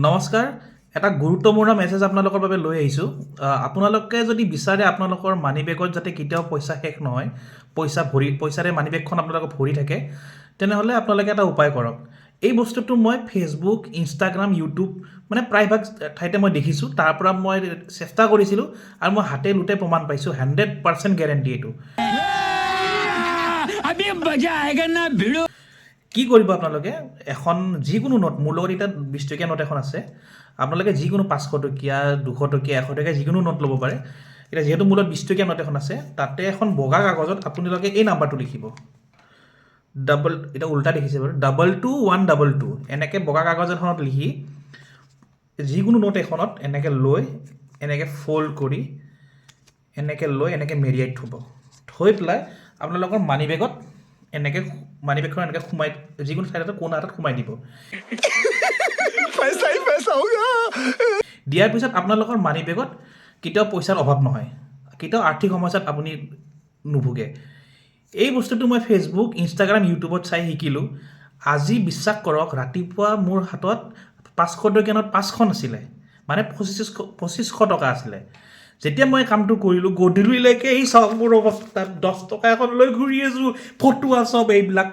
নমস্কাৰ এটা গুৰুত্বপূৰ্ণ মেছেজ আপোনালোকৰ বাবে লৈ আহিছোঁ আপোনালোকে যদি বিচাৰে আপোনালোকৰ মানি বেগত যাতে কেতিয়াও পইচা শেষ নহয় পইচাৰে মানি বেগখন আপোনালোকৰ ভৰি থাকে তেনেহ'লে আপোনালোকে এটা উপায় কৰক এই বস্তুটো মই ফেচবুক ইনষ্টাগ্ৰাম ইউটিউব মানে প্ৰায়ভাগ ঠাইতে মই দেখিছোঁ তাৰ পৰা মই চেষ্টা কৰিছিলোঁ আৰু মই হাতে লোতে প্ৰমাণ পাইছোঁ 100% গেৰেণ্টি এইটো কি কৰিব আপোনালোকে এখন যিকোনো নোট মোৰ লগত এতিয়া 20 টকীয়া নোট এখন আছে আপোনালোকে যিকোনো 500 টকীয়া 200 টকীয়া 100 টকীয়া যিকোনো নোট ল'ব পাৰে এতিয়া যিহেতু মোৰ লগত 20 টকীয়া নোট এখন আছে তাতে এখন বগা কাগজত আপোনালোকে এই নাম্বাৰটো লিখিব এটা উল্টা দেখিছে বাৰু 22122 এনেকৈ বগা কাগজ এখনত লিখি যিকোনো নোট এখনত এনেকৈ লৈ এনেকৈ ফ'ল্ড কৰি এনেকৈ লৈ এনেকৈ মেৰিয়াই থৈ পেলাই আপোনালোকৰ মানি বেগত এনেকৈ মানি বেগখন এনেকৈ সোমাই যিকোনো ঠাইতে কোণা এটাত সোমাই দিব দিয়াৰ পিছত আপোনালোকৰ মানি বেগত কেতিয়াও পইচাৰ অভাৱ নহয় কেতিয়াও আৰ্থিক সমস্যাত আপুনি নুভুগে এই বস্তুটো মই ফেচবুক ইনষ্টাগ্ৰাম ইউটিউবত চাই শিকিলোঁ আজি বিশ্বাস কৰক ৰাতিপুৱা মোৰ হাতত 500 টকীয়া নোট 5খন আছিলে মানে 2500 টকা আছিলে যেতিয়া মই কামটো কৰিলোঁ গধূলিলৈকে এই চাওক মোৰ অৱস্থাত 10 টকা এখন লৈ ঘূৰি আছোঁ ফটোৱা চব এইবিলাক